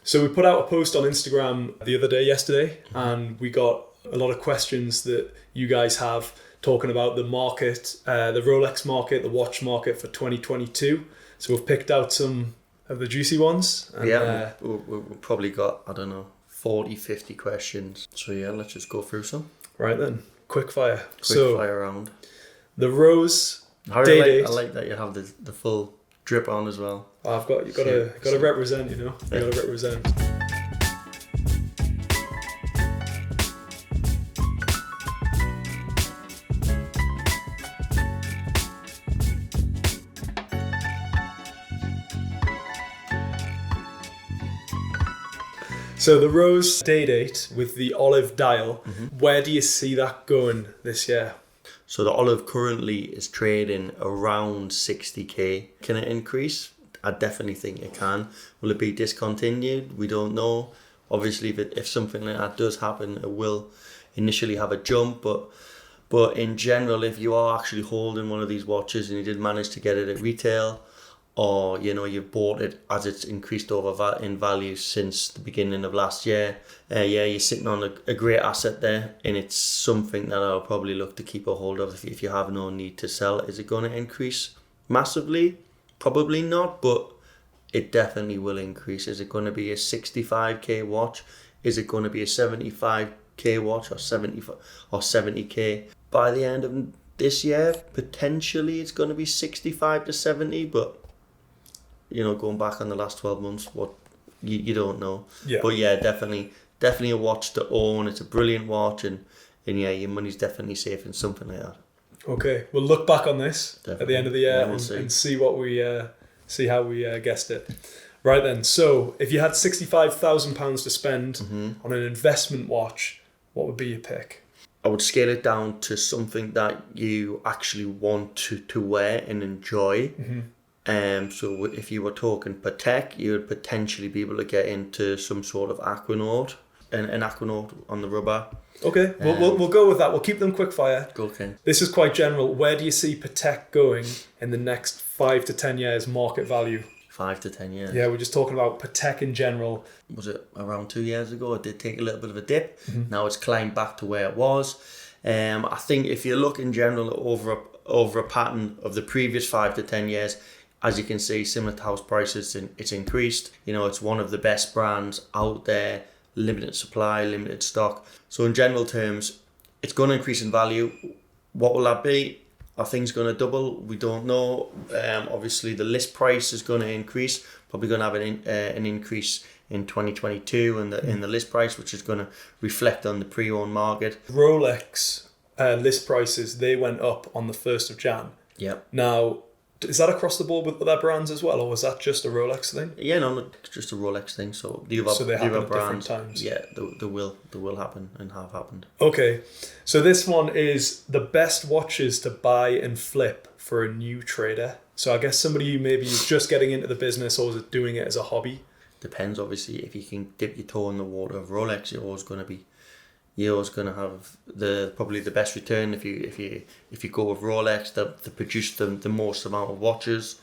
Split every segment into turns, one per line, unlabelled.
So we put out a post on Instagram the other day, yesterday, and we got a lot of questions that you guys have talking about the market, the Rolex market, the watch market for 2022. So we've picked out some of the juicy ones. And,
we've probably got, I don't know, 40, 50 questions. So yeah, let's just go through some.
Right then, quick fire.
Fire round.
The Rose
I like that you have the full drip on as well.
You've got to represent, you know. You got to represent. So the Rose day date with the Olive Dial, where do you see that going this year?
So the Olive currently is trading around 60k. Can it increase? I definitely think it can. Will it be discontinued? We don't know. Obviously, if something like that does happen, it will initially have a jump. But in general, if you are actually holding one of these watches and you did manage to get it at retail, or you bought it as it's increased in value since the beginning of last year, you're sitting on a great asset there, and it's something that I'll probably look to keep a hold of if you have no need to sell. Is it going to increase massively? Probably not, but it definitely will increase. Is it going to be a 65k watch? Is it going to be a 75k watch or 70k by the end of this year? Potentially it's going to be 65 to 70, but going back on the last 12 months, what you don't know.
Yeah.
But yeah, definitely a watch to own. It's a brilliant watch, and yeah, your money's definitely safe in something like that.
Okay, we'll look back on this at the end of the year and see what we see how we guessed it. Right then, so if you had £65,000 to spend on an investment watch, what would be your pick?
I would scale it down to something that you actually want to wear and enjoy. So if you were talking Patek, you would potentially be able to get into some sort of Aquanaut, an Aquanaut on the rubber.
Okay, we'll go with that. We'll keep them quick fire.
Okay.
This is quite general. Where do you see Patek going in the next 5 to 10 years market value?
5 to 10 years.
Yeah, we're just talking about Patek in general.
Was it around 2 years ago? It did take a little bit of a dip. Now it's climbed back to where it was. I think if you look in general over a pattern of the previous 5 to 10 years, as you can see, similar to house prices, it's increased. It's one of the best brands out there, limited supply, limited stock. So in general terms, it's going to increase in value. What will that be? Are things going to double? We don't know. Obviously, the list price is going to increase. Probably going to have an increase in 2022 in the list price, which is going to reflect on the pre-owned market.
Rolex list prices, they went up on the 1st of Jan.
Yep.
Now, is that across the board with other brands as well, or was that just a Rolex thing?
Yeah, no, just a Rolex thing. So the other brands, times. Yeah, they will happen and have happened.
Okay, so this one is the best watches to buy and flip for a new trader. So I guess somebody who maybe is just getting into the business or is doing it as a hobby.
Depends, obviously. If you can dip your toe in the water of Rolex, you're always going to have probably the best return if you go with Rolex. They produce the most amount of watches,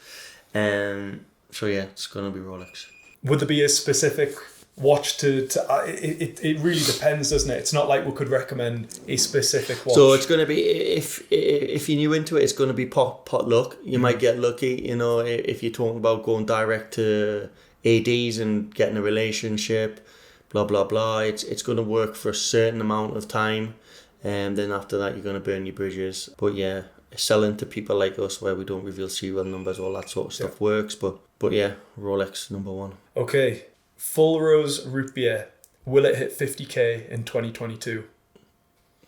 so yeah, it's going to be Rolex.
Would there be a specific watch to it really depends, doesn't it? It's not like we could recommend a specific watch.
So it's going to be, if you're new into it, it's going to be pot luck. You might get lucky, if you're talking about going direct to ADs and getting a relationship, blah blah blah. It's going to work for a certain amount of time, and then after that you're going to burn your bridges. But yeah, selling to people like us where we don't reveal serial numbers, all that sort of stuff works. But yeah, Rolex number one.
Okay, full rose Rootbeer, will it hit 50k in 2022?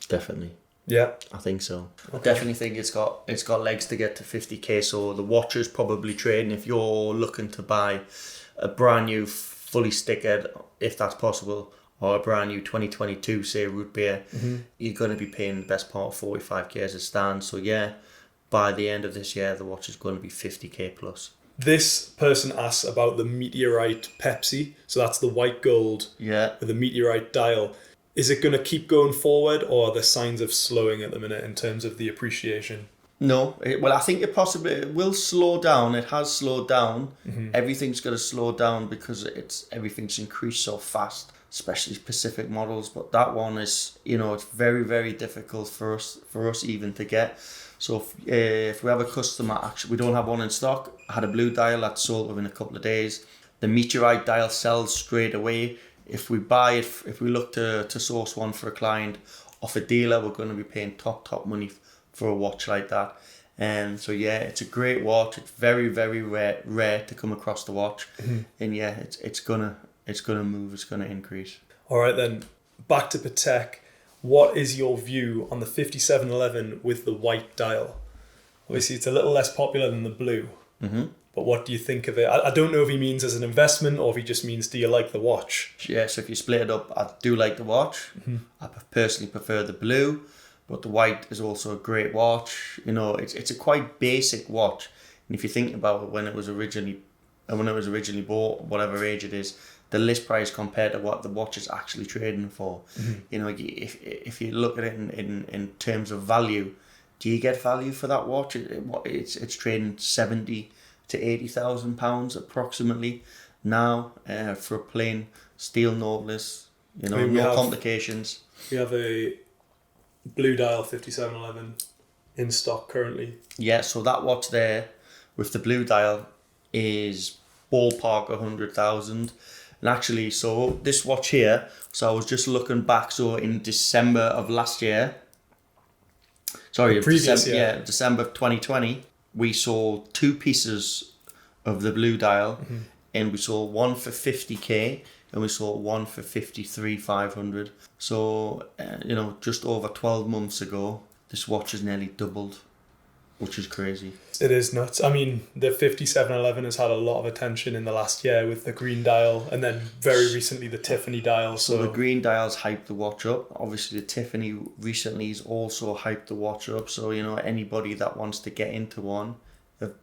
Definitely.
Yeah,
I think so.
Okay.
I definitely think it's got legs to get to 50k. So the watch is probably trading. If you're looking to buy a brand new fully stickered, if that's possible, or a brand new 2022, say Rootbeer, you're going to be paying the best part of 45k as it stands. So yeah, by the end of this year, the watch is going to be 50k plus.
This person asks about the meteorite Pepsi. So that's the white gold with the meteorite dial. Is it going to keep going forward, or are there signs of slowing at the minute in terms of the appreciation?
No, well, I think it will slow down. It has slowed down.
Mm-hmm.
Everything's going to slow down because everything's increased so fast, especially Pacific models. But that one is, it's very, very difficult for us even to get. So if we have a customer, actually, we don't have one in stock. I had a blue dial that sold within a couple of days. The meteorite dial sells straight away. If we buy it, if we look to source one for a client off a dealer, we're going to be paying top money for a watch like that. And so yeah, it's a great watch. It's very, very rare to come across the watch. Mm-hmm. And yeah, it's gonna move. It's gonna increase.
All right then, back to Patek. What is your view on the 5711 with the white dial? Obviously, it's a little less popular than the blue. Mm-hmm. But what do you think of it? I don't know if he means as an investment or if he just means, do you like the watch?
Yeah, so if you split it up, I do like the watch. Mm-hmm. I personally prefer the blue, but the white is also a great watch. It's a quite basic watch. And if you think about it, when it was originally bought, whatever age it is, the list price compared to what the watch is actually trading for. Mm-hmm. If you look at it in terms of value, do you get value for that watch? It's trading 70 to 80,000 pounds approximately now for a plain steel Nautilus. No complications.
We have a blue dial 5711 in stock currently.
Yeah, so that watch there with the blue dial is ballpark 100,000. And actually, so this watch here, so I was just looking back, so in December of last year, December of 2020, we sold two pieces of the blue dial, mm-hmm. and we sold one for 50k and we sold one for 53,500. So, just over 12 months ago, this watch has nearly doubled, which is crazy.
It is nuts. I mean, the 5711 has had a lot of attention in the last year with the green dial, and then very recently the Tiffany dial. So
the green dial's hyped the watch up. Obviously, the Tiffany recently has also hyped the watch up. So, anybody that wants to get into one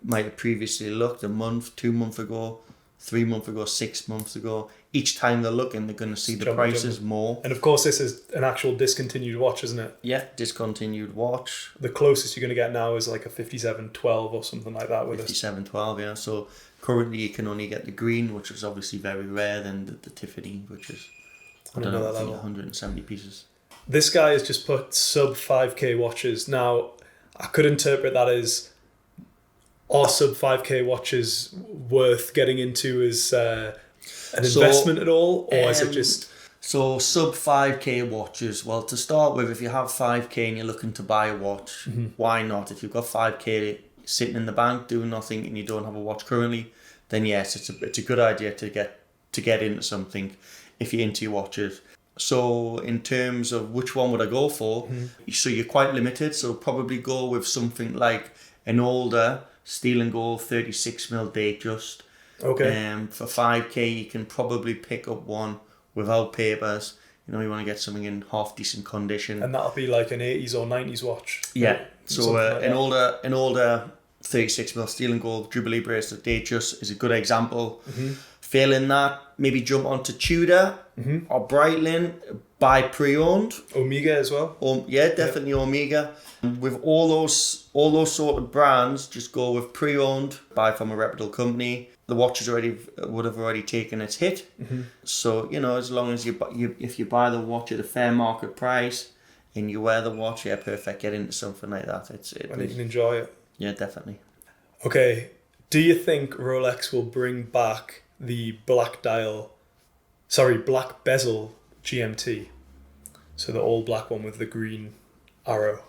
might have previously looked a month, 2 months ago, 3 months ago, 6 months ago. Each time they're looking, they're going to see the prices more.
And of course, this is an actual discontinued watch, isn't it?
Yeah, discontinued watch.
The closest you're going to get now is like a 5712 or something like that with
5712, yeah. So currently you can only get the green, which is obviously very rare, than the Tiffany, which is, I think 170 pieces.
This guy has just put sub 5k watches. Now, I could interpret that as, are sub 5k watches worth getting into as an investment at all, or is it just...
So sub 5k watches, well, to start with, if you have 5k and you're looking to buy a watch, mm-hmm. why not? If you've got 5k sitting in the bank doing nothing and you don't have a watch currently, then yes, it's a good idea to get into something if you're into your watches. So in terms of which one would I go for, mm-hmm. so you're quite limited, so probably go with something like an older steel and gold 36mm Datejust.
Okay.
For 5k you can probably pick up one without papers. You want to get something in half decent condition.
And that'll be like an 80s or 90s watch.
Yeah. So an older 36mm steel and gold Jubilee bracelet Datejust is a good example. Mm-hmm. Failing that, maybe jump onto Tudor mm-hmm. or Breitling, buy pre-owned.
Omega as well.
Definitely Omega. With all those sort of brands, just go with pre-owned, buy from a reputable company. The watch would have already taken its hit. Mm-hmm. So, as long as if you buy the watch at a fair market price and you wear the watch, yeah, perfect. Get into something like that.
And you can enjoy it.
Yeah, definitely.
Okay. Do you think Rolex will bring back the black bezel GMT? So the all black one with the green arrow.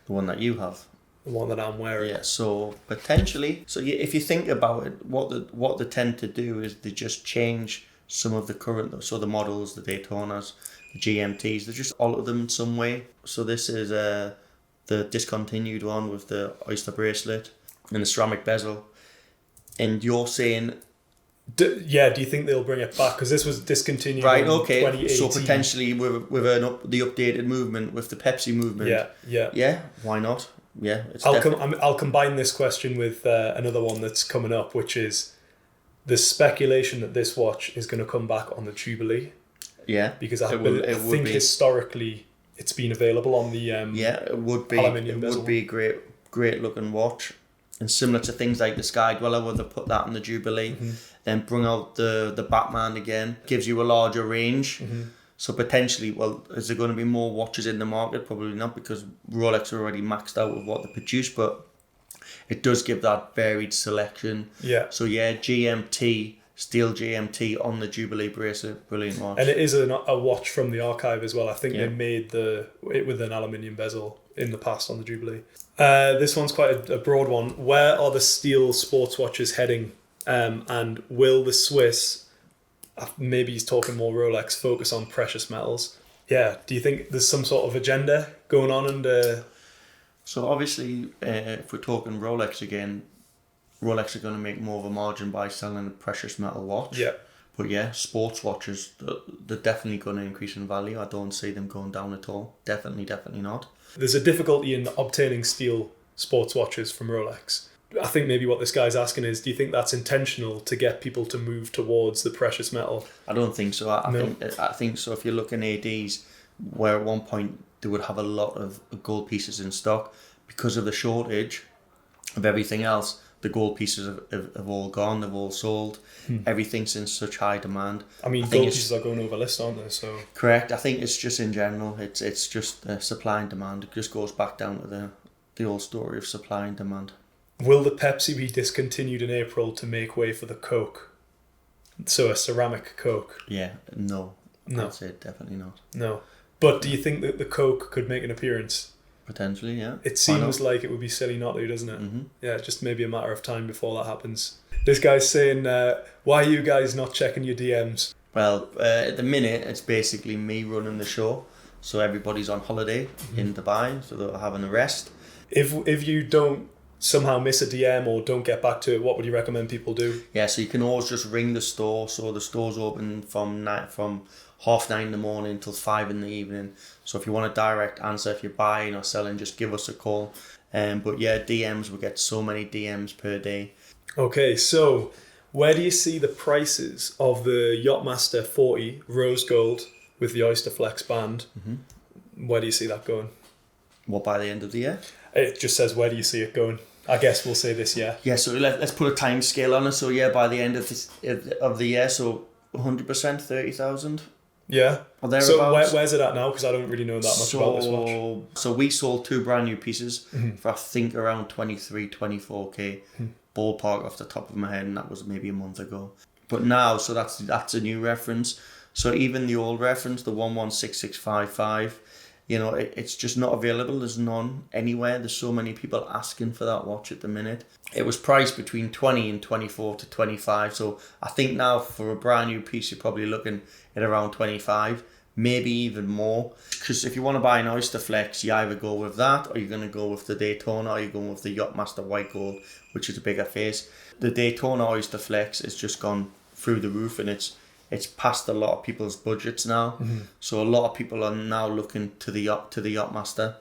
The one that you have.
The one that I'm wearing.
Yeah, so potentially. So if you think about it, what they tend to do is they just change some of the current, so the models, the Daytonas, the GMTs, they just alter them in some way. So this is the discontinued one with the Oyster bracelet and the ceramic bezel. And you're saying...
do you think they'll bring it back? Because this was discontinued in 2018.
So potentially with the updated movement, with the Pepsi movement. Yeah, why not? Yeah,
I'll combine this question with another one that's coming up, which is the speculation that this watch is going to come back on the Jubilee.
Yeah,
because I think historically it's been available on the
it would be
aluminium bezel.
Would be great great looking watch. And similar to things like the Sky Dweller, where they put that in the Jubilee, then bring out the Batman again, gives you a larger range. So potentially, well, is there going to be more watches in the market? Probably not, because Rolex are already maxed out with what they produce, but it does give that varied selection.
Yeah.
So yeah, GMT, steel GMT on the Jubilee bracelet, brilliant watch.
And it is a watch from the archive as well. I think they made it with an aluminium bezel in the past on the Jubilee. This one's quite a broad one. Where are the steel sports watches heading? And will the Swiss, maybe he's talking more Rolex, focus on precious metals? Yeah. Do you think there's some sort of agenda going on? And
so obviously, if we're talking Rolex again, Rolex are going to make more of a margin by selling a precious metal watch.
Yeah.
But yeah, sports watches, they're definitely going to increase in value. I don't see them going down at all. Definitely not.
There's a difficulty in obtaining steel sports watches from Rolex. I think maybe what this guy's asking is, do you think that's intentional to get people to move towards the precious metal?
I don't think so. I think so. If you look in ADs, where at one point they would have a lot of gold pieces in stock, because of the shortage of everything else, the gold pieces have all gone, they've all sold. Everything's in such high demand.
I mean, gold pieces are going over list, aren't they? So
correct. I think it's just in general, it's just supply and demand. It just goes back down to the old story of supply and demand.
Will the Pepsi be discontinued in April to make way for the Coke? So a ceramic Coke?
Yeah, no. I'd say definitely not.
No. But do you think that the Coke could make an appearance?
Potentially, yeah.
It seems like it would be silly not to, doesn't it? Yeah, just maybe a matter of time before that happens. This guy's saying, why are you guys not checking your DMs?
Well, at the minute, it's basically me running the show. So everybody's on holiday in Dubai, so they're having a rest.
If you don't somehow miss a DM or don't get back to it, what would you recommend people do?
Yeah, so you can always just ring the store. So the store's open from 9:30 in the morning till 5 in the evening. So if you want a direct answer, if you're buying or selling, just give us a call. But yeah, DMs, we get so many DMs per day.
Okay, so where do you see the prices of the Yacht-Master 40 rose gold with the Oysterflex band? Where do you see that going?
What, by the end of the year?
It just says, where do you see it going? I guess we'll say this year.
Yeah, so let's put a time scale on it. So yeah, by the end of the year, so 100%, 30,000.
Yeah.
Or thereabouts.
So where's it at now? Because I don't really know that much about this watch.
So we sold 2 brand new pieces for I think around 23, 24k, ballpark off the top of my head, and that was maybe a month ago. But now, so that's a new reference. So even the old reference, the 116655, you know, it's just not available. There's none anywhere. There's so many people asking for that watch at the minute. It was priced between 20 and 24 to 25. So I think now for a brand new piece, you're probably looking at around 25, maybe even more. Because if you want to buy an Oysterflex, you either go with that, or you're going to go with the Daytona, or you're going with the Yacht-Master white gold, which is a bigger face. The Daytona Oysterflex has just gone through the roof, and it's past a lot of people's budgets now. So a lot of people are now looking to the Yacht-Master.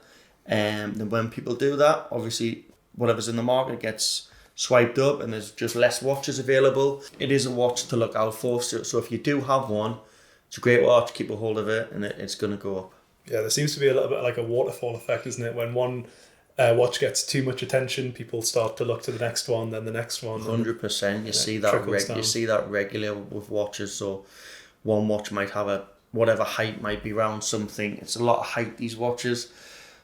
And when people do that, obviously whatever's in the market gets swiped up, and there's just less watches available. It is a watch to look out for. So if you do have one, it's a great watch, keep a hold of it, and it's going to go up. Yeah,
there seems to be a little bit like a waterfall effect, isn't it? When one watch gets too much attention, people start to look to the next one, then the next one.
100%. You see that regular with watches. So one watch might have whatever height might be around something. It's a lot of height, these watches.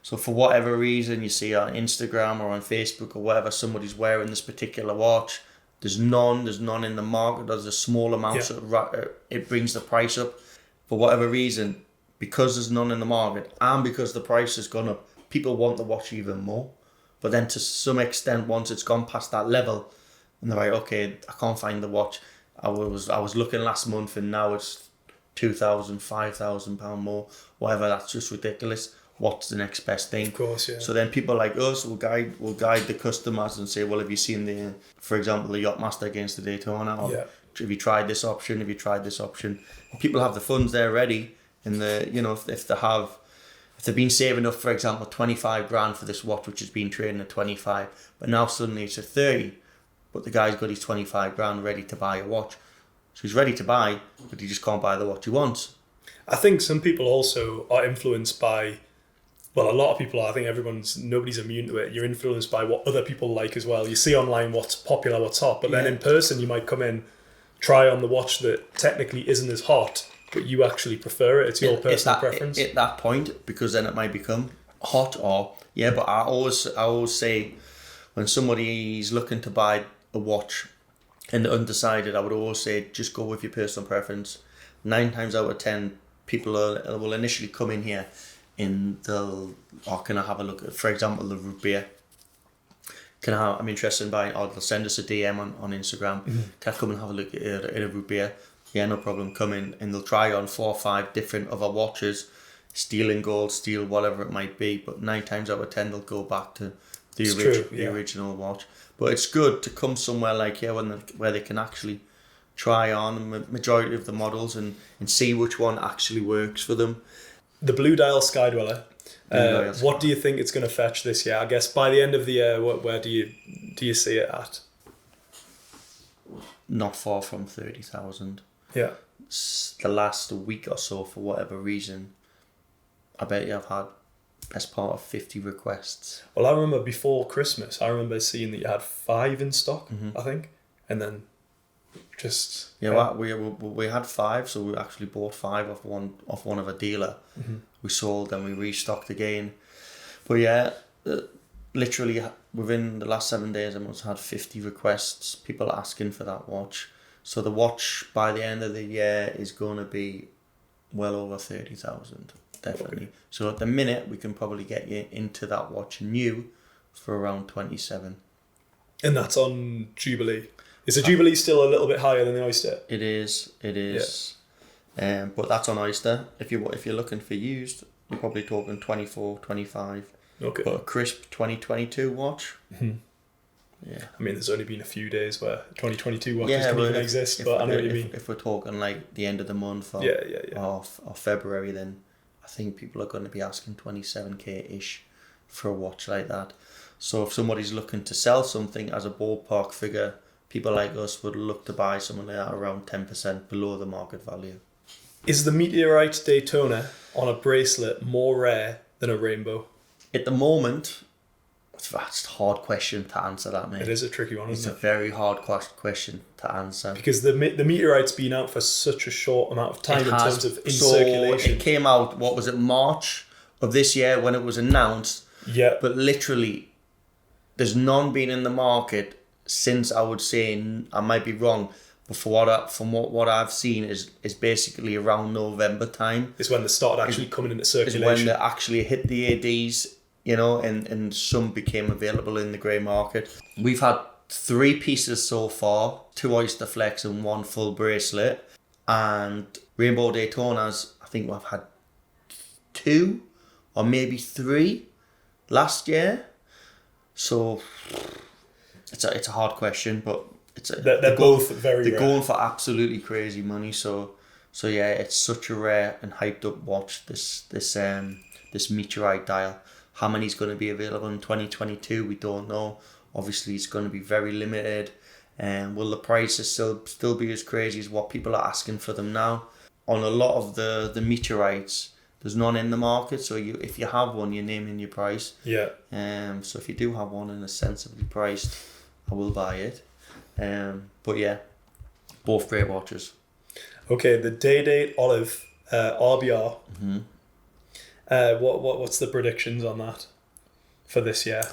So for whatever reason, you see on Instagram or on Facebook or whatever, somebody's wearing this particular watch. There's none in the market. There's a small amount, so it brings the price up. For whatever reason, because there's none in the market and because the price has gone up, people want the watch even more. But then to some extent, once it's gone past that level, and they're like, okay, I can't find the watch. I was looking last month, and now it's £2,000, £5,000 more, whatever. That's just ridiculous. What's the next best thing?
Of course, yeah.
So then people like us will guide the customers and say, well, have you seen for example, the Yacht-Master against the Daytona? Or have you tried this option? Have you tried this option? And people have the funds there ready, and if they've been saving up, for example, 25 grand for this watch, which has been trading at 25, but now suddenly it's at 30, but the guy's got his 25 grand ready to buy a watch. So he's ready to buy, but he just can't buy the watch he wants.
I think some people also are influenced by Well, a lot of people, I think nobody's immune to it. You're influenced by what other people like as well. You see online what's popular, what's hot, but then in person you might come in, try on the watch that technically isn't as hot, but you actually prefer it. It's your personal preference.
At that point, because then it might become hot but I always say when somebody's looking to buy a watch and they're undecided, I would always say just go with your personal preference. 9 times out of 10, people will initially come in here and can I have a look at, for example, the Rootbeer. I'm interested in buying, or they'll send us a DM on Instagram. Can I come and have a look at a Rootbeer? Yeah, no problem. Come in and they'll try on 4 or 5 different other watches, steel and gold, steel, whatever it might be. But 9 times out of 10, they'll go back to the original watch. But it's good to come somewhere like here where they can actually try on the majority of the models and see which one actually works for them.
The Blue Dial Skydweller. What do you think it's going to fetch this year? I guess by the end of the year, where do you see it at?
Not far from 30,000.
Yeah.
The last week or so, for whatever reason, I bet you I've had best part of 50 requests.
Well, I remember before Christmas, I remember seeing that you had 5 in stock, I think, and then just
we had 5, so we actually bought 5 off one of a dealer. We sold and we restocked again, but literally within the last 7 days I must have had 50 requests, people asking for that watch. So the watch by the end of the year is going to be well over 30,000, definitely. Okay. So at the minute we can probably get you into that watch new for around 27. And
that's on Jubilee. Is the Jubilee still a little bit higher than the Oyster?
It is. Yeah. But that's on Oyster. If you're looking for used, you're probably talking 24, 25.
Okay.
But a crisp 2022 watch.
Yeah. I mean, there's only been a few days where 2022 watches don't even exist, but I know what you mean.
If we're talking like the end of the month or February, then I think people are going to be asking 27k-ish for a watch like that. So if somebody's looking to sell something as a ballpark figure, people like us would look to buy something like that around 10% below the market value.
Is the meteorite Daytona on a bracelet more rare than a rainbow?
At the moment, that's a hard question to answer, that, mate.
It is a tricky one, isn't it?
It's a very hard question to answer.
Because the meteorite's been out for such a short amount of time in terms of circulation.
It came out, March of this year when it was announced.
Yeah.
But literally, there's none been in the market since, I would say, I might be wrong, but from what I've seen is basically around November time.
Is when they started actually coming into circulation.
Is when they actually hit the ADs, and some became available in the grey market. We've had 3 pieces so far, 2 Oysterflex and 1 full bracelet. And Rainbow Daytonas, I think we've had 2 or maybe 3 last year. So it's a hard question, but they're both very rare. They're going for absolutely crazy money. So yeah, it's such a rare and hyped up watch. This meteorite dial. How many is going to be available in 2022? We don't know. Obviously, it's going to be very limited. And will the prices still be as crazy as what people are asking for them now? On a lot of the meteorites, there's none in the market. So if you have one, you're naming your price.
Yeah.
So if you do have one and it's sensibly priced, I will buy it. But yeah, both great watches.
Okay, the Day-Date Olive RBR. What's the predictions on that for this year?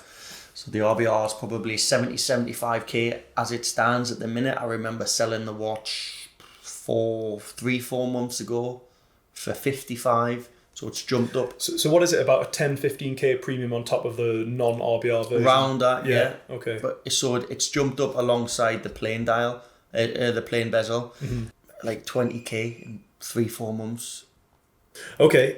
So the RBR is probably 75k as it stands at the minute. I remember selling the watch 3-4 months ago for 55. So it's jumped up.
So what is it, about a 10-15k premium on top of the non-RBR version?
Around that, yeah.
Okay.
But it's jumped up alongside the plain dial, the plain bezel, like 20k in 3-4 months.
Okay.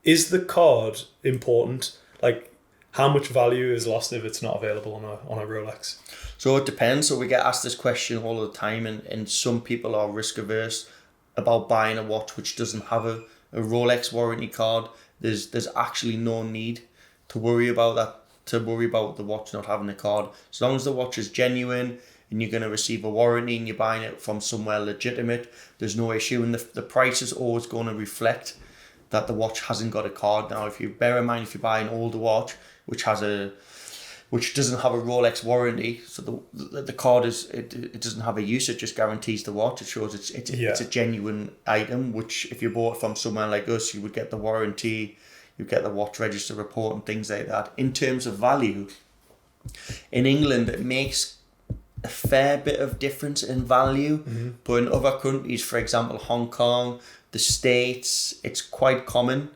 Is the card important? Like, how much value is lost if it's not available on a Rolex?
So it depends. So we get asked this question all the time, and some people are risk averse about buying a watch which doesn't have a Rolex warranty card. There's actually no need to worry about that, to worry about the watch not having a card. As long as the watch is genuine and you're going to receive a warranty and you're buying it from somewhere legitimate, there's no issue, and the price is always going to reflect that the watch hasn't got a card. Now, if you bear in mind, if you buy an older watch which doesn't have a Rolex warranty, so the card it doesn't have a use, it just guarantees the watch. It shows it's a genuine item, which if you bought from somewhere like us, you would get the warranty, you get the watch register report and things like that. In terms of value, in England it makes a fair bit of difference in value, but in other countries, for example Hong Kong, the States, it's quite common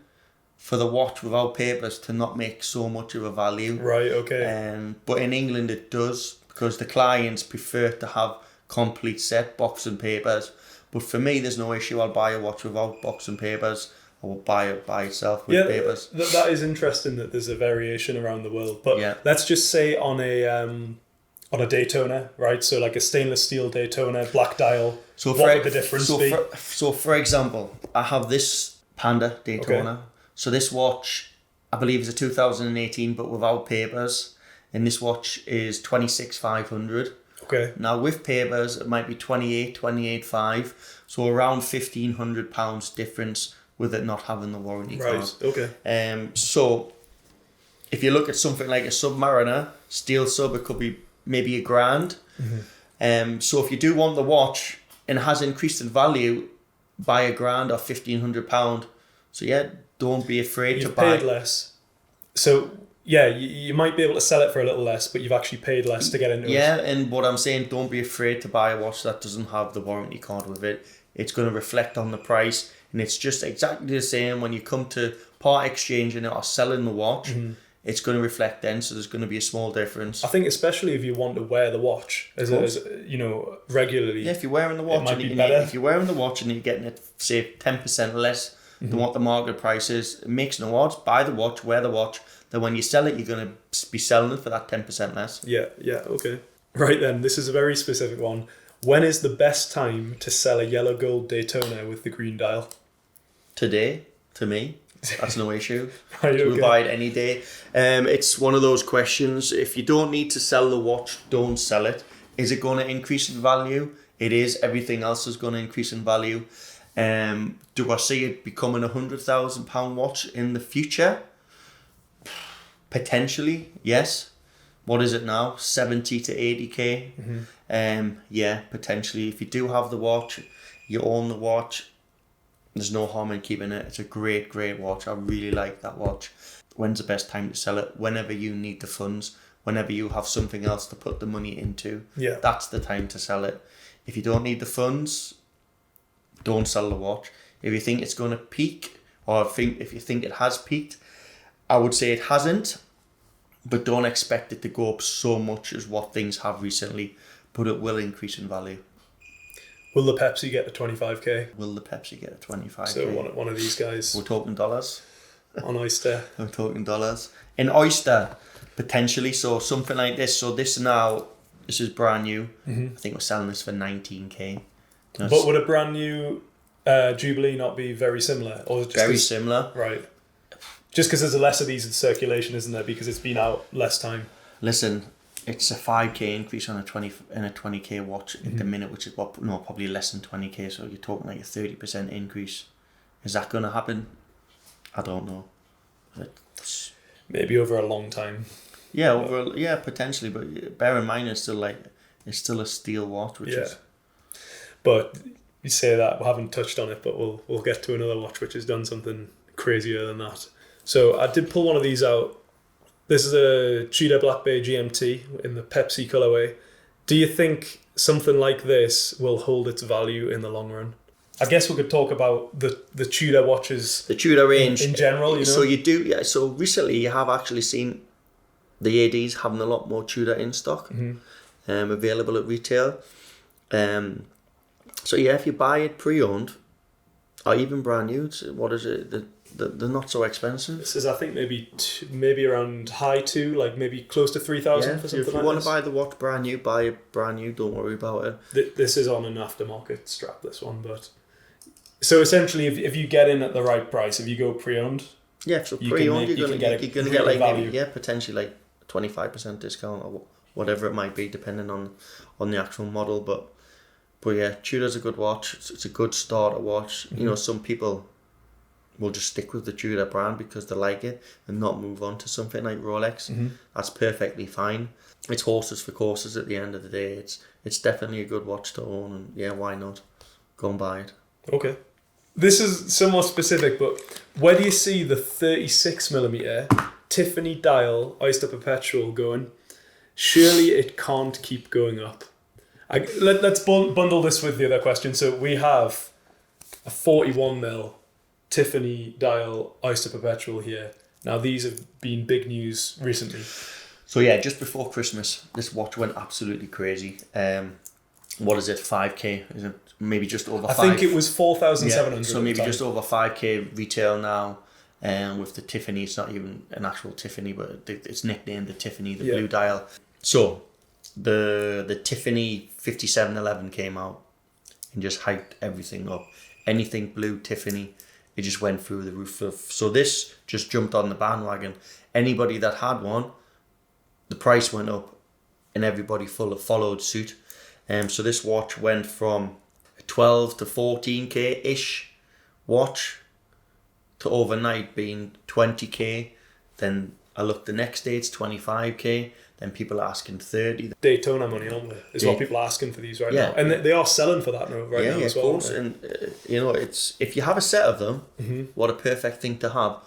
for the watch without papers to not make so much of a value.
Right, okay.
But in England it does, because the clients prefer to have complete set, box and papers. But for me, there's no issue. I'll buy a watch without box and papers. I will buy it by itself with papers.
That is interesting that there's a variation around the world. But let's just say on a Daytona, right? So like a stainless steel Daytona, black dial. So what would the difference be?
So for example, I have this Panda Daytona. Okay. So this watch, I believe, is a 2018, but without papers. And this watch is 26,500.
Okay.
Now with papers, it might be 28,500. So around £1,500 difference with it not having the warranty card.
Right. Okay.
So if you look at something like a Submariner, steel sub, it could be maybe £1,000. So if you do want the watch and it has increased in value by £1,000 or £1,500, so yeah, don't be afraid to buy.
You've paid less. So yeah, you might be able to sell it for a little less, but you've actually paid less to get into it.
Yeah, and what I'm saying, don't be afraid to buy a watch that doesn't have the warranty card with it. It's going to reflect on the price, and it's just exactly the same when you come to part exchanging it or selling the watch. It's going to reflect then, so there's going to be a small difference.
I think especially if you want to wear the watch as regularly.
Yeah, if you're wearing the watch, if you're wearing the watch and you're getting it, say 10% less than what the market price is, it makes no odds. Buy the watch, wear the watch. Then when you sell it, you're going to be selling it for that 10% less.
Yeah, okay. Right then, this is a very specific one. When is the best time to sell a yellow gold Daytona with the green dial?
Today, to me. That's no issue.
Right, okay.
We'll buy it any day. It's one of those questions. If you don't need to sell the watch, don't sell it. Is it going to increase in value? It is. Everything else is going to increase in value. Do I see it becoming £100,000 watch in the future? Potentially, yes. What is it now? 70 to 80k? Yeah, potentially. If you do have the watch, you own the watch, there's no harm in keeping it. It's a great, great watch. I really like that watch. When's the best time to sell it? Whenever you need the funds, whenever you have something else to put the money into, that's the time to sell it. If you don't need the funds, don't sell the watch. If you think it's going to peak, or if you think it has peaked, I would say it hasn't, but don't expect it to go up so much as what things have recently, but it will increase in value.
Will the Pepsi get a 25k?
Will the Pepsi get a 25k?
So one of these guys.
We're talking dollars.
On Oyster.
We're talking dollars. In Oyster, potentially, so something like this. So this is brand new. I think we're selling this for 19k.
But would a brand new Jubilee not be very similar? Or just
very similar.
Right. Just because there's less of these in circulation, isn't there? Because it's been out less time.
Listen, it's a 5k increase on a 20k watch at the minute, which is probably less than 20k. So you're talking like a 30% increase. Is that going to happen? I don't know.
Maybe over a long time.
Yeah, potentially. But bear in mind, it's still a steel watch, which is.
But you say that, we haven't touched on it, but we'll get to another watch which has done something crazier than that. So I did pull one of these out. This is a Tudor Black Bay GMT in the Pepsi colorway. Do you think something like this will hold its value in the long run? I guess we could talk about the Tudor watches. The Tudor range in general, you know.
So you do, yeah. So recently you have actually seen the ADs having a lot more Tudor in stock, available at retail. So yeah, if you buy it pre-owned or even brand new, what is it? They're not so expensive.
This is, I think, maybe around high two, like maybe close to 3,000 for something like this.
If you want to buy the watch brand new, buy it brand new. Don't worry about
it. This is on an aftermarket strap, this one, but so essentially, if you get in at the right price, if you go pre-owned,
so pre-owned, you're gonna get like value. Maybe potentially like 25% discount or whatever it might be, depending on the actual model. But yeah, Tudor's a good watch. It's a good starter watch. You know, some people will just stick with the Tudor brand because they like it and not move on to something like Rolex. That's perfectly fine. It's horses for courses at the end of the day. It's definitely a good watch to own, and yeah, why not? Go and buy it.
Okay. This is somewhat specific, but where do you see the 36mm Tiffany dial Oyster Perpetual going? Surely it can't keep going up. Let's bundle this with the other question. So we have a 41mm Tiffany dial Oyster Perpetual here. Now these have been big news recently.
So yeah, just before Christmas, this watch went absolutely crazy. What is it, 5k? Is it maybe just over 5?
I think it was 4,700.
Yeah, so maybe just over 5k retail now. With the Tiffany, it's not even an actual Tiffany, but it's nicknamed the Tiffany, the blue dial. So the Tiffany 5711 came out and just hyped everything up. Anything blue Tiffany, it just went through the roof. So this just jumped on the bandwagon. Anybody that had one, the price went up and everybody followed suit. So this watch went from a 12 to 14k-ish watch to overnight being 20k. Then I looked the next day, it's 25k. Then people are asking 30.
Daytona money, aren't they? Is what people are asking for these right now. And they are selling for that now as well.
Of course. And it's if you have a set of them, what a perfect thing to have.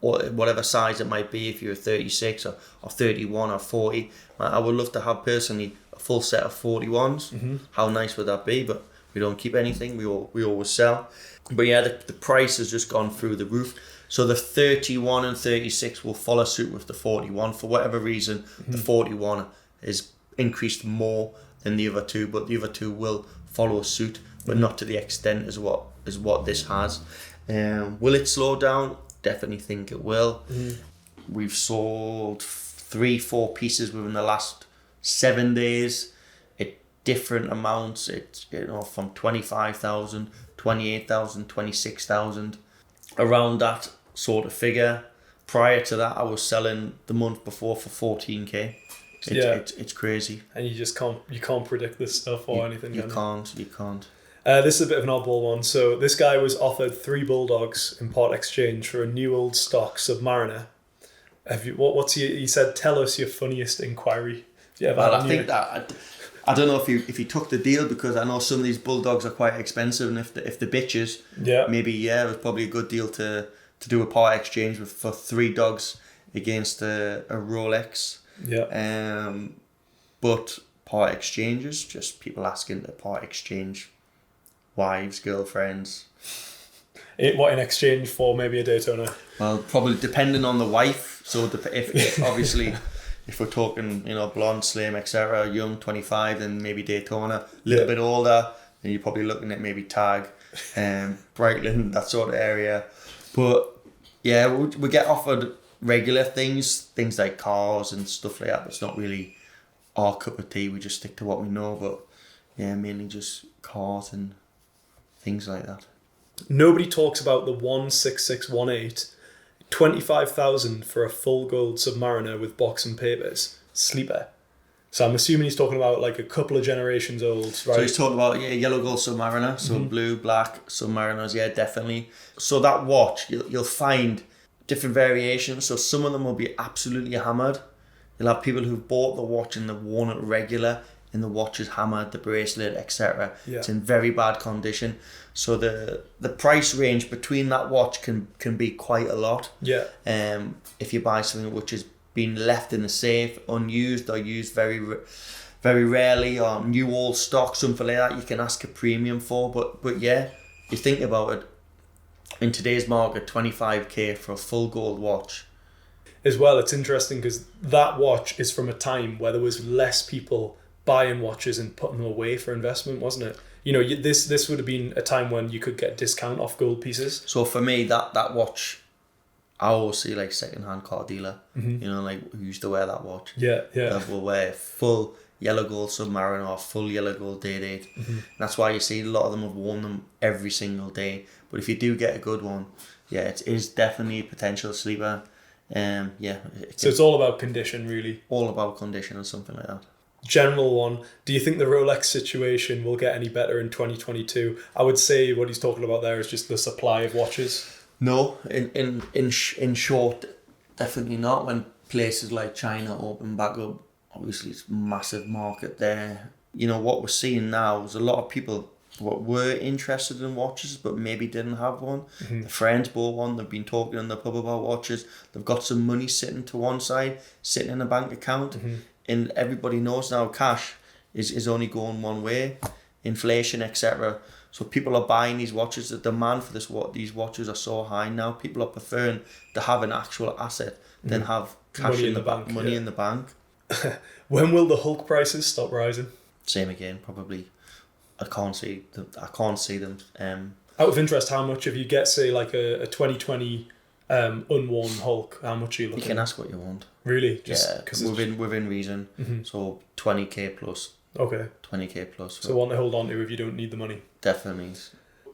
Or whatever size it might be, if you're 36 or 31 or 40. I would love to have personally a full set of 41s. How nice would that be? But we don't keep anything. We always sell. But yeah, the price has just gone through the roof. So the 31 and 36 will follow suit with the 41. For whatever reason, the 41 is increased more than the other two, but the other two will follow suit, but not to the extent as what this has. Will it slow down? Definitely think it will. We've sold 3-4 pieces within the last 7 days at different amounts. It's from 25,000, 28,000, 26,000, around that sort of figure. Prior to that, I was selling the month before for 14k. It's crazy.
And you just can't predict this stuff or anything.
You can't.
This is a bit of an oddball one. So this guy was offered 3 bulldogs in part exchange for a new old stock Submariner. He said, tell us your funniest inquiry. Yeah,
I think that I don't know if he took the deal, because I know some of these bulldogs are quite expensive, and if the bitches, maybe it was probably a good deal to do a part exchange for 3 dogs against a Rolex. But part exchanges, just people asking to part exchange wives, girlfriends.
What in exchange for? Maybe a Daytona?
Well, probably depending on the wife. So if obviously if we're talking, blonde, slim, etc., young, 25, then maybe Daytona. A little bit older, then you're probably looking at maybe Tag, Breitling, that sort of area. But yeah, we get offered regular things like cars and stuff like that. It's not really our cup of tea. We just stick to what we know. But yeah, mainly just cars and things like that.
Nobody talks about the 16618, 25,000 for a full gold Submariner with box and papers, sleeper. So I'm assuming he's talking about like a couple of generations old, right?
So he's talking about yellow gold Submariner, so blue, black Submariners, definitely. So that watch, you'll find different variations. So some of them will be absolutely hammered. You'll have people who've bought the watch and they've worn it regular, and the watch is hammered, the bracelet, etc. It's in very bad condition. So the price range between that watch can be quite a lot. If you buy something which has been left in the safe, unused or used very very rarely, or new old stock, something like that, you can ask a premium for. But yeah, you think about it, in today's market, 25k for a full gold watch.
As well, it's interesting because that watch is from a time where there was less people buying watches and putting them away for investment, wasn't it? This would have been a time when you could get discount off gold pieces. So
for me, that watch, I always see like second-hand car dealer, like who used to wear that watch. That will wear full yellow gold Submariner or full yellow gold Day-Date. That's why you see a lot of them have worn them every single day. But if you do get a good one, it is definitely a potential sleeper. So
it's all about condition, really.
All about condition or something like that.
General one, do you think the Rolex situation will get any better in 2022? I would say what he's talking about there is just the supply of watches.
No, in short, definitely not. When places like China open back up, obviously it's a massive market there. You know, what we're seeing now is a lot of people what were interested in watches but maybe didn't have one.
Mm-hmm.
Their friends bought one, they've been talking in the pub about watches, they've got some money sitting to one side, sitting in a bank account,
Mm-hmm.
and everybody knows now cash is only going one way, inflation, etc. So people are buying these watches. The demand for these watches are so high now. People are preferring to have an actual asset than have cash
Money
in the bank, money
yeah.
in the bank.
When will the Hulk prices stop rising?
Same again, probably. I can't see them.
Out of interest, how much if you get, say, like a 2020 unworn Hulk, how much are you looking?
You can ask what you want.
Really?
Just within reason.
Mm-hmm.
So 20k plus.
Okay.
20k plus.
So one to hold on to if you don't need the money.
Definitely.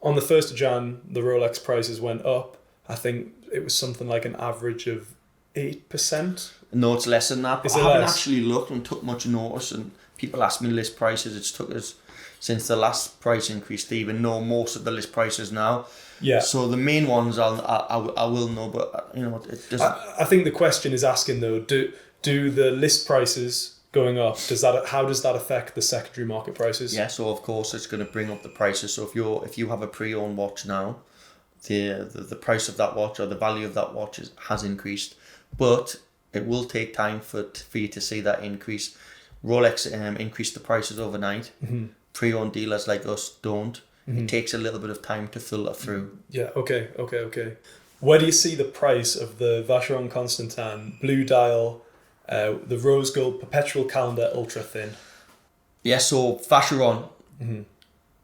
On the 1st of Jan, the Rolex prices went up. I think it was something like an average of 8%.
No, it's less than that.
Is
I
it
haven't
less?
actually looked and took much notice. And people ask me list prices. It's took us since the last price increase to even know most of the list prices now.
Yeah.
So the main ones I will know, but you know it doesn't.
I think the question is asking though, do the list prices going up, how does that affect the secondary market prices?
Yeah, so of course it's going to bring up the prices. So if you have a pre-owned watch now, the price of that watch or the value of that watch has increased, but it will take time for you to see that increase. Rolex increased the prices overnight.
Mm-hmm.
Pre-owned dealers like us don't. Mm-hmm. It takes a little bit of time to filter through.
Yeah. Okay. Where do you see the price of the Vacheron Constantin blue dial, the rose gold perpetual calendar ultra thin?
Yeah, so Vacheron
Mm-hmm.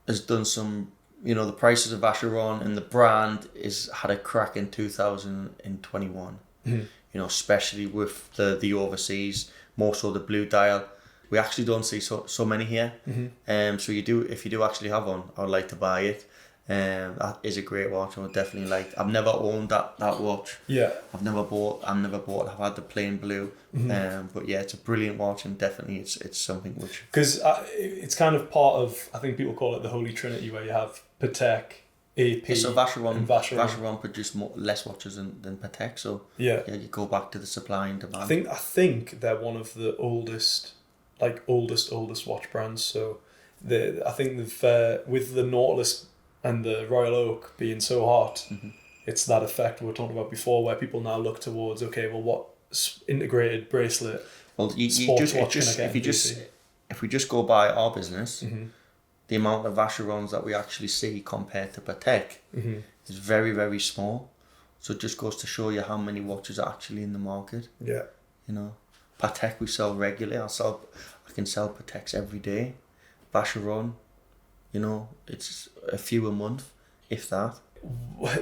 has done some, you know, the prices of Vacheron and the brand had a crack in 2021.
Mm-hmm.
You know, especially with the overseas, more so the blue dial. We actually don't see so many here.
Mm-hmm.
So if you do actually have one, I would like to buy it. That is a great watch. I would definitely like. I've never owned that watch.
Yeah.
I've never bought. I've had the plain blue.
Mm-hmm.
But yeah, it's a brilliant watch, and definitely it's something which.
Because it's kind of part of, I think people call it the Holy Trinity, where you have Patek, AP,
So Vacheron,
and Vacheron.
Vacheron produce less watches than Patek. So
Yeah.
you go back to the supply and demand.
I think they're one of the oldest watch brands. So I think with the Nautilus and the Royal Oak being so hot, it's that effect we were talking about before, where people now look towards, okay, well, what integrated bracelet?
Well, if we just go by our business, the amount of Vacherons that we actually see compared to Patek is very, very small. So it just goes to show you how many watches are actually in the market.
Yeah.
You know, Patek we sell regularly. I can sell Pateks every day. Vacheron, you know, it's a few a month, if that.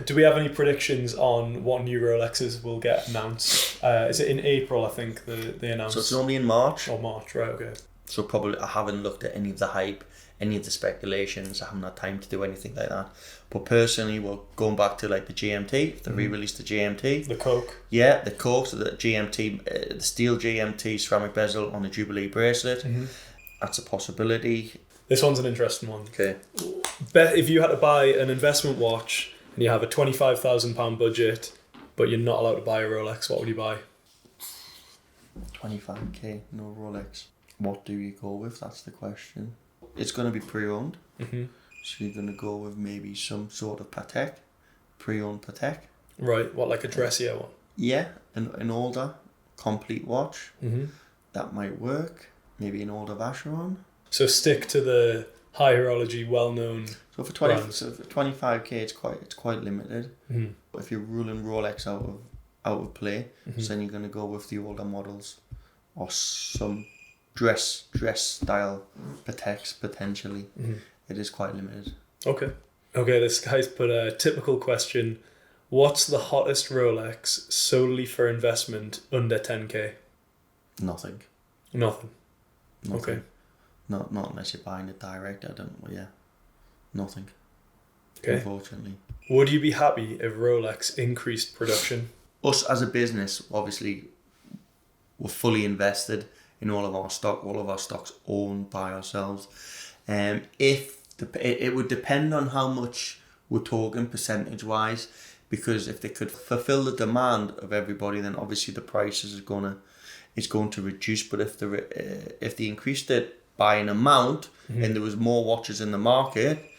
Do we have any predictions on what new Rolexes will get announced? Is it in April, I think, they announced?
So it's normally in March.
Oh, March, right, okay.
So probably I haven't looked at any of the hype, any of the speculations. I haven't had time to do anything like that. But personally, we're going back to like the GMT. If they re-released the GMT.
The Coke.
Yeah, the Coke, so the GMT, the steel GMT ceramic bezel on the Jubilee bracelet. That's a possibility.
This one's an interesting one.
Okay.
If you had to buy an investment watch and you have a £25,000 budget, but you're not allowed to buy a Rolex, what would you buy?
25k, no Rolex. What do you go with? That's the question. It's going to be pre-owned. So you're going to go with maybe some sort of Patek, pre-owned Patek.
Right, what, like a dressier one?
Yeah, an older, complete watch. That might work. Maybe an older Vacheron.
So stick to the high horology, well-known.
So for 25k, it's quite limited. But if you're ruling Rolex out of play, so then you're going to go with the older models, or some dress style Pateks potentially. It is quite limited. Okay,
this guy's put a typical question. What's the hottest Rolex solely for investment under 10k?
Nothing.
Okay.
Not unless you're buying it direct. Nothing.
Okay.
Unfortunately.
Would you be happy if Rolex increased production?
Us as a business, obviously, we're fully invested in all of our stock. All of our stock's owned by ourselves. It would depend on how much we're talking percentage wise. because if they could fulfill the demand of everybody, then obviously the prices is going to reduce. But if they increased it by an amount and there was more watches in the market,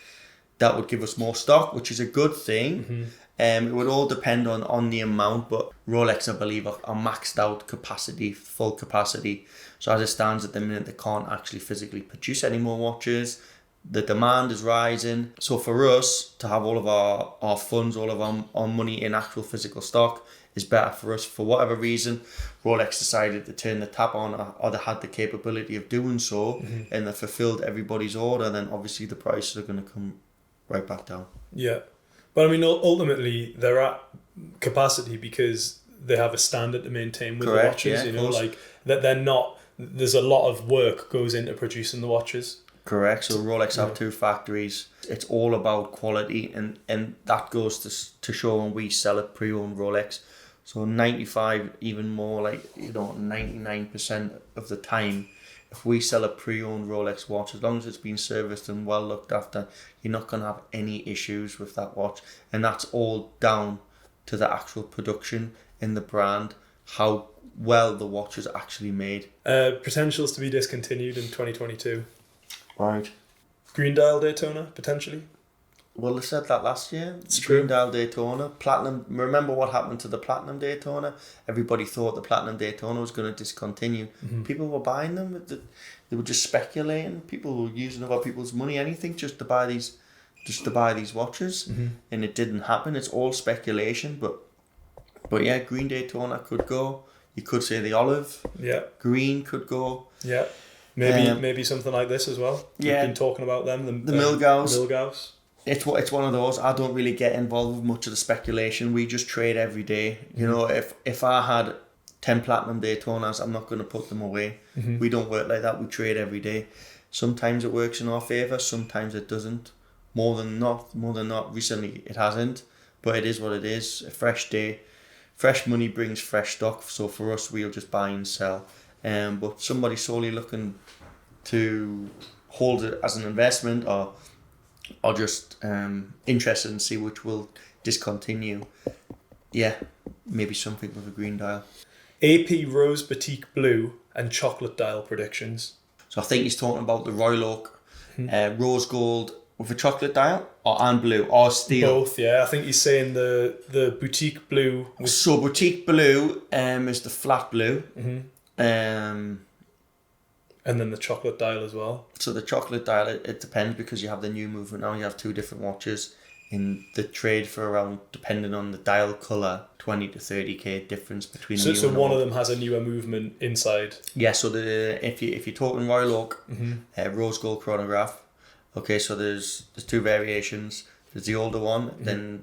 that would give us more stock, which is a good thing. It would all depend on the amount, but Rolex, I believe, are maxed out capacity, full capacity. So as it stands at the minute, they can't actually physically produce any more watches. The demand is rising. So for us to have all of our funds, all of our money in actual physical stock is better for us. For whatever reason, Rolex decided to turn the tap on, or they had the capability of doing so, and they fulfilled everybody's order, then obviously the prices are going to come right back down.
Yeah. But I mean, ultimately, they're at capacity because they have a standard to maintain with the watches.
Yeah,
like that they're not. There's a lot of work goes into producing the watches.
Correct. So Rolex have 2 factories. It's all about quality, and that goes to show when we sell a pre-owned Rolex. So 95, even more, 99% of the time, if we sell a pre-owned Rolex watch, as long as it's been serviced and well looked after, you're not going to have any issues with that watch. And that's all down to the actual production in the brand, how well the watch is actually made.
Potentials to be discontinued in 2022.
Right.
Green dial Daytona, potentially.
Well, they said that last year.
It's true.
Green dial Daytona. Platinum. Remember what happened to the Platinum Daytona? Everybody thought the Platinum Daytona was going to discontinue. People were buying them. They were just speculating. People were using other people's money, anything, just to buy these watches. And it didn't happen. It's all speculation. But yeah, Green Daytona could go. You could say the Olive.
Yeah.
Green could go.
Yeah. Maybe something like this as well.
Yeah.
We've been talking about them.
The Milgaus.
Milgaus.
It's one of those. I don't really get involved with much of the speculation. We just trade every day. You know, if I had 10 Platinum Daytonas, I'm not going to put them away. We don't work like that. We trade every day. Sometimes it works in our favour. Sometimes it doesn't. More than not. Recently it hasn't. But it is what it is. A fresh day. Fresh money brings fresh stock. So for us, we'll just buy and sell. But somebody solely looking to hold it as an investment or just interested in see which will discontinue, maybe something with a green dial.
AP Rose Boutique Blue and Chocolate Dial predictions.
So I think he's talking about the Royal Oak rose gold with a chocolate dial and blue or steel.
Both, yeah. I think he's saying the Boutique Blue.
So Boutique Blue is the flat blue.
And then the chocolate dial as well.
So the chocolate dial, it depends because you have the new movement now. You have 2 different watches in the trade for around, depending on the dial colour, 20 to 30k difference between the new
So
and
one
old.
of them has a newer movement inside.
Yeah, so if you're talking Royal Oak, rose gold chronograph, okay, so there's 2 variations. There's the older one, then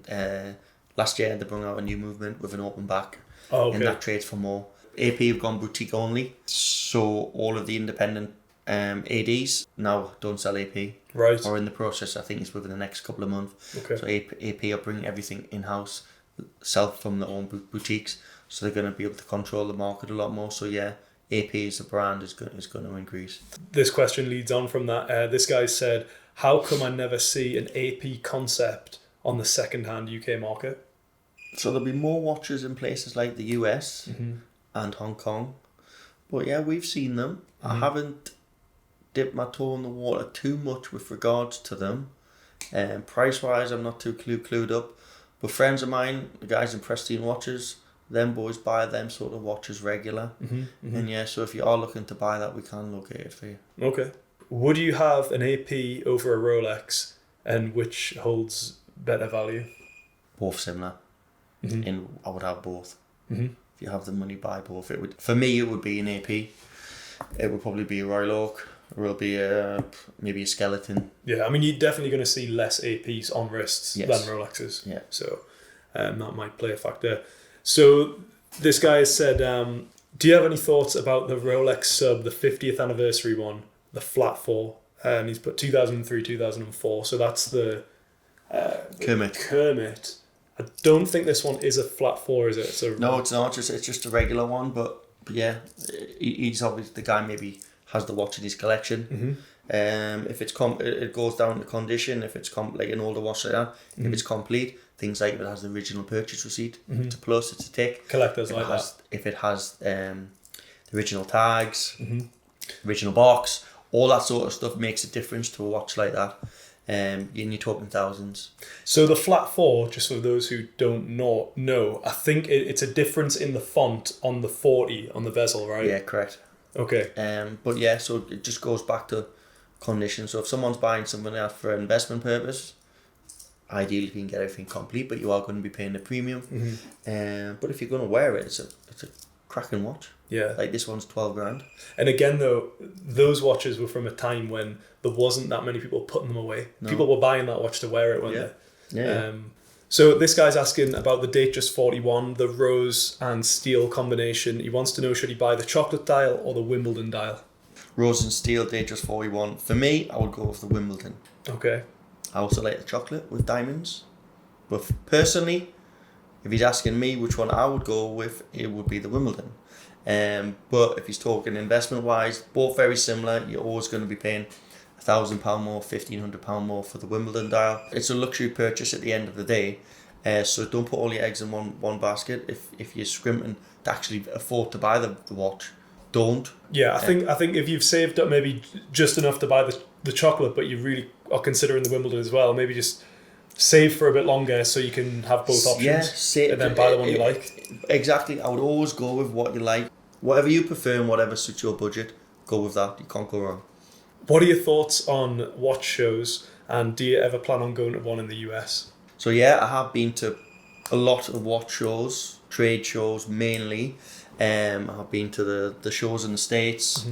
last year they brought out a new movement with an open back.
Oh, okay.
And that trades for more. AP have gone boutique only, so all of the independent ADs now don't sell AP.
Right.
Or in the process, I think it's within the next couple of months.
Okay.
So AP are bringing everything in-house, sell from their own boutiques, so they're going to be able to control the market a lot more. So yeah, AP as a brand is going to increase.
This question leads on from that. This guy said, how come I never see an AP concept on the second-hand UK market?
So there'll be more watches in places like the US and Hong Kong. But yeah, we've seen them. I haven't dipped my toe in the water too much with regards to them. Price-wise, I'm not too clued up. But friends of mine, the guys in Pristine Watches, them boys buy them sort of watches regular. And yeah, so if you are looking to buy that, we can locate it for you.
Okay. Would you have an AP over a Rolex, and which holds better value?
Both similar. And I would have both. If you have the money, buy both. For me, it would be an AP. It would probably be a Royal Oak. Or it'll be maybe a skeleton.
Yeah, I mean, you're definitely going to see less APs on wrists than Rolexes.
Yeah.
So that might play a factor. So this guy has said, do you have any thoughts about the Rolex Sub, the 50th anniversary one, the flat 4? And he's put 2003, 2004. So that's the Kermit. I don't think this one is a flat 4, is it?
No, it's not. It's just a regular one. But yeah, he's obviously the guy maybe has the watch in his collection. If it's it goes down to condition. If it's like an older watch like that, if it's complete, things like if it has the original purchase receipt, it's a plus, it's a tick.
Collectors like that.
If it has the original tags, original box, all that sort of stuff makes a difference to a watch like that. And you're talking thousands.
So the flat 4, just for those who don't know, I think it's a difference in the font on the 40 on the bezel, right?
Yeah, correct.
Okay.
But yeah, so it just goes back to condition. So if someone's buying something else for an investment purpose, ideally you can get everything complete, but you are going to be paying a premium. But if you're going to wear it, it's a cracking watch.
Yeah.
Like this one's 12 grand.
And again, though, those watches were from a time when there wasn't that many people putting them away. No. People were buying that watch to wear it, weren't they?
Yeah.
So this guy's asking about the Datejust 41, the rose and steel combination. He wants to know, should he buy the chocolate dial or the Wimbledon dial?
Rose and steel, Datejust 41. For me, I would go with the Wimbledon.
Okay.
I also like the chocolate with diamonds. But personally, if he's asking me which one I would go with, it would be the Wimbledon. But if he's talking investment wise, both very similar. You're always going to be paying £1,000 more, £1,500 more for the Wimbledon dial. It's a luxury purchase at the end of the day. So don't put all your eggs in one basket. If you're scrimping to actually afford to buy the watch, don't.
Yeah, I think if you've saved up maybe just enough to buy the chocolate, but you really are considering the Wimbledon as well, maybe just save for a bit longer so you can have both options.
Yeah,
and then buy the one you like.
Exactly. I would always go with what you like. Whatever you prefer and whatever suits your budget, go with that. You can't go wrong.
What are your thoughts on watch shows, and do you ever plan on going to one in the US?
So yeah, I have been to a lot of watch shows, trade shows mainly. I've been to the shows in the States,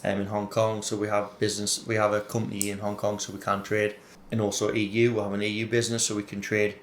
in Hong Kong. So we have a company in Hong Kong, so we can trade. And also EU, we have an EU business, so we can trade.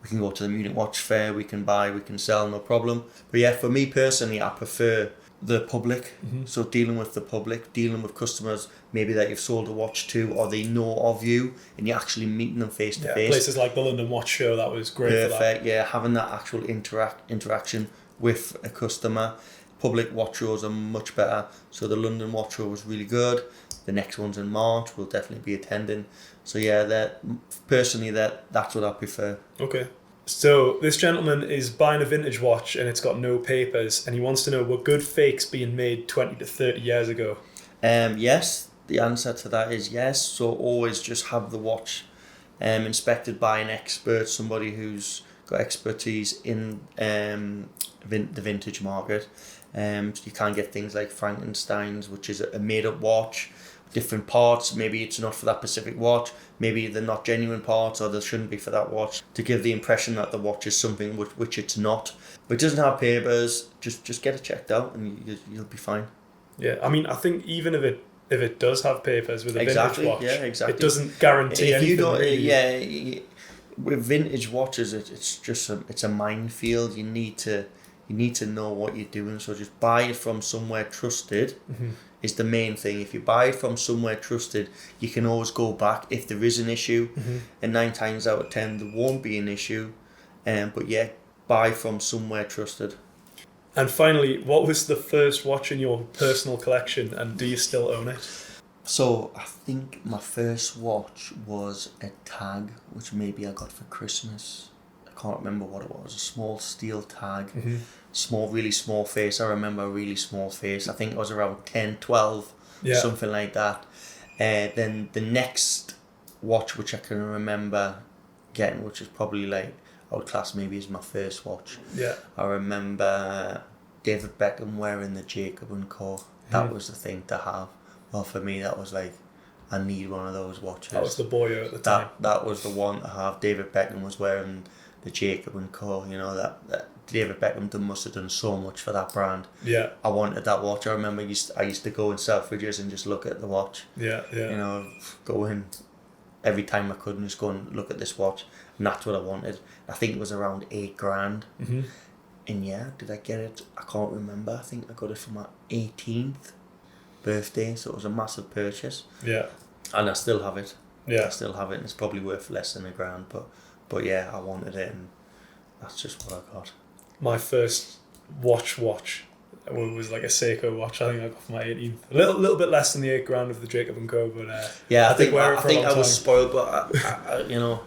We can go to the Munich Watch Fair, we can buy, we can sell, no problem. But yeah, for me personally, I prefer the public. So dealing with the public, dealing with customers, maybe that you've sold a watch to, or they know of you, and you're actually meeting them face to face.
Places like the London Watch Show, that was great.
Perfect,
for that.
Yeah, having that actual interaction with a customer. Public watch shows are much better. So the London Watch Show was really good. The next one's in March. We'll definitely be attending. So yeah, that's what I prefer.
Okay. So this gentleman is buying a vintage watch and it's got no papers, and he wants to know, were good fakes being made 20 to 30 years ago?
Yes, the answer to that is yes. So always just have the watch inspected by an expert, somebody who's got expertise in the vintage market. So you can get things like Frankenstein's, which is a made-up watch, different parts. Maybe it's not for that specific watch. Maybe they're not genuine parts, or they shouldn't be for that watch, to give the impression that the watch is something which it's not. But it doesn't have papers. Just get it checked out, and you'll be fine.
Yeah, I mean, I think even if it does have papers with a vintage watch, it doesn't guarantee anything.
You don't,
really.
With vintage watches, it's a minefield. You need to know what you're doing. So just buy it from somewhere trusted. Is the main thing. If you buy it from somewhere trusted, you can always go back if there is an issue, and 9 times out of 10 there won't be an issue. But yeah, buy from somewhere trusted.
And finally, what was the first watch in your personal collection, and do you still own it?
So I think my first watch was a tag, which maybe I got for Christmas. I can't remember what it was. A small steel tag. Really small face. I remember a really small face. I think it was around 10, 12, something like that. Then the next watch which I can remember getting, which is probably like, I would class maybe as my first watch.
Yeah.
I remember David Beckham wearing the Jacob & Co. That was the thing to have. Well, for me, that was like, I need one of those watches.
That was the boyo at the time.
That was the one to have. David Beckham was wearing the Jacob & Co. You know, that David Beckham must have done so much for that brand.
Yeah. I
wanted that watch. I remember I used to go in Selfridges and just look at the watch.
Yeah.
You know, go in every time I could and just go and look at this watch. And that's what I wanted. I think it was around £8,000. And yeah, did I get it? I can't remember. I think I got it for my 18th birthday. So it was a massive purchase.
Yeah.
And I still have it.
Yeah.
I still have it, and it's probably worth less than £1,000. But yeah, I wanted it, and that's just what I got.
My first watch was like a Seiko watch. I think I got for my 18th. A little bit less than the £8,000 of the Jacob & Co. But
yeah, I think
I
was spoiled. But I you know,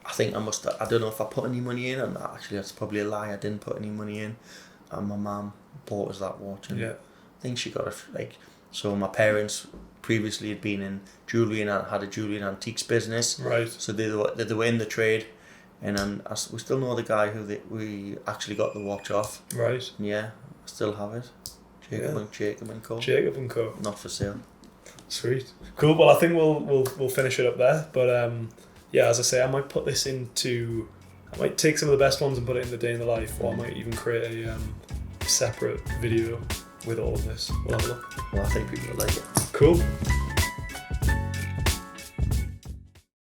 I think I don't know if I put any money in, and actually that's probably a lie, I didn't put any money in, and my mum bought us that watch, and I think she got so my parents previously had been in jewellery and had a jewellery and antiques business,
right?
So they were in the trade, and we still know the guy who we actually got the watch off,
right?
Yeah, I still have it. Jacob and Co.
Jacob and Co.
Not for sale.
Sweet, cool. Well, I think we'll finish it up there. But yeah, as I say, I might take some of the best ones and put it in the day in the life, or I might even create a separate video with all of this. We'll have a look.
Well, I think people will like it.
Cool.